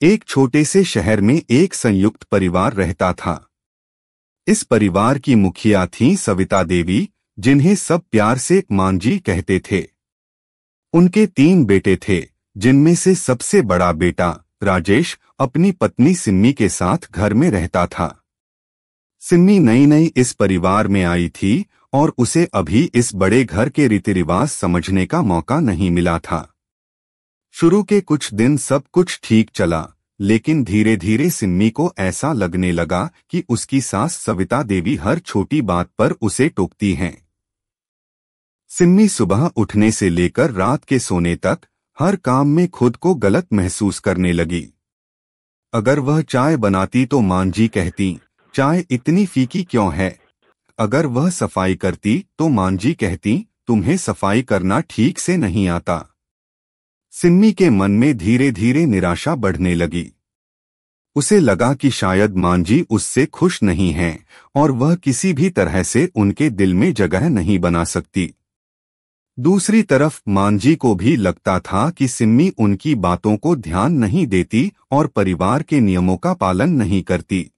एक छोटे से शहर में एक संयुक्त परिवार रहता था। इस परिवार की मुखिया थीं सविता देवी, जिन्हें सब प्यार से मांझी कहते थे। उनके 3 बेटे थे, जिनमें से सबसे बड़ा बेटा राजेश अपनी पत्नी सिम्मी के साथ घर में रहता था। सिम्मी नई नई इस परिवार में आई थी और उसे अभी इस बड़े घर के रीति रिवाज समझने का मौका नहीं मिला था। शुरू के कुछ दिन सब कुछ ठीक चला, लेकिन धीरे धीरे सिम्मी को ऐसा लगने लगा कि उसकी सास सविता देवी हर छोटी बात पर उसे टोकती हैं। सिम्मी सुबह उठने से लेकर रात के सोने तक हर काम में खुद को गलत महसूस करने लगी। अगर वह चाय बनाती तो मांझी कहती, चाय इतनी फीकी क्यों है। अगर वह सफाई करती तो मांझी कहती, तुम्हें सफाई करना ठीक से नहीं आता। सिम्मी के मन में धीरे धीरे निराशा बढ़ने लगी। उसे लगा कि शायद मांझी उससे खुश नहीं है और वह किसी भी तरह से उनके दिल में जगह नहीं बना सकती। दूसरी तरफ मांझी को भी लगता था कि सिम्मी उनकी बातों को ध्यान नहीं देती और परिवार के नियमों का पालन नहीं करती।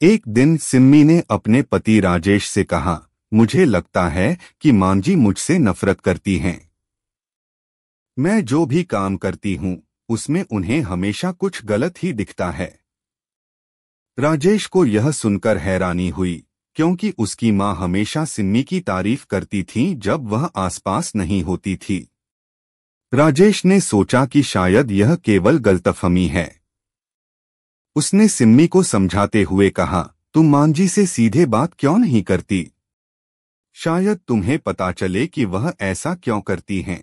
एक दिन सिम्मी ने अपने पति राजेश से कहा, मुझे लगता है कि मांझी मुझसे नफरत करती हैं। मैं जो भी काम करती हूँ उसमें उन्हें हमेशा कुछ गलत ही दिखता है। राजेश को यह सुनकर हैरानी हुई, क्योंकि उसकी माँ हमेशा सिम्मी की तारीफ करती थी जब वह आसपास नहीं होती थी। राजेश ने सोचा कि शायद यह केवल गलतफहमी है। उसने सिम्मी को समझाते हुए कहा, तुम मांझी से सीधे बात क्यों नहीं करती? शायद तुम्हें पता चले कि वह ऐसा क्यों करती हैं।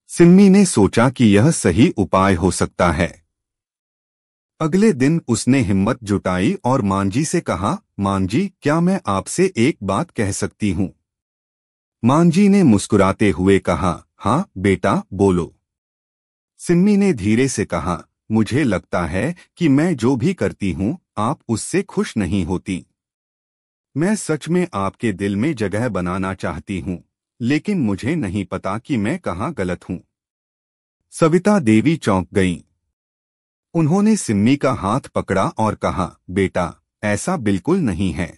सिम्मी ने सोचा कि यह सही उपाय हो सकता है। अगले दिन उसने हिम्मत जुटाई और मांझी से कहा, मांझी, क्या मैं आपसे एक बात कह सकती हूँ? मांझी ने मुस्कुराते हुए कहा, हाँ बेटा, बोलो। सिम्मी ने धीरे से कहा, मुझे लगता है कि मैं जो भी करती हूँ आप उससे खुश नहीं होती। मैं सच में आपके दिल में जगह बनाना चाहती हूँ, लेकिन मुझे नहीं पता कि मैं कहाँ गलत हूँ। सविता देवी चौंक गईं। उन्होंने सिम्मी का हाथ पकड़ा और कहा, बेटा, ऐसा बिल्कुल नहीं है।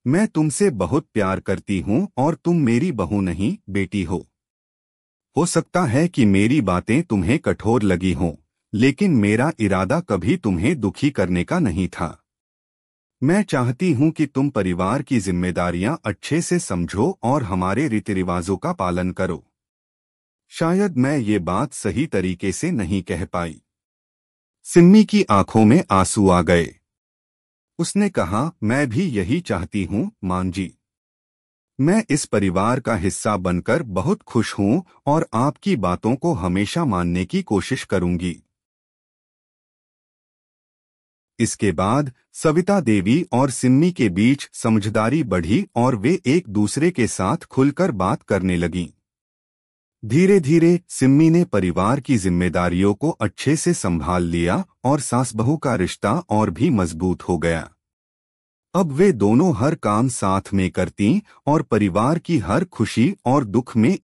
मैं तुमसे बहुत प्यार करती हूँ और तुम मेरी बहू नहीं, बेटी हो सकता है कि मेरी बातें तुम्हें कठोर लगी हों, लेकिन मेरा इरादा कभी तुम्हें दुखी करने का नहीं था। मैं चाहती हूँ कि तुम परिवार की जिम्मेदारियां अच्छे से समझो और हमारे रीति रिवाजों का पालन करो। शायद मैं ये बात सही तरीके से नहीं कह पाई। सिम्मी की आंखों में आंसू आ गए। उसने कहा, मैं भी यही चाहती हूँ मांझी। मैं इस परिवार का हिस्सा बनकर बहुत खुश हूँ और आपकी बातों को हमेशा मानने की कोशिश करूंगी। इसके बाद सविता देवी और सिम्मी के बीच समझदारी बढ़ी और वे एक दूसरे के साथ खुलकर बात करने लगीं। धीरे धीरे सिम्मी ने परिवार की जिम्मेदारियों को अच्छे से संभाल लिया और सास बहू का रिश्ता और भी मजबूत हो गया। अब वे दोनों हर काम साथ में करतीं और परिवार की हर खुशी और दुख में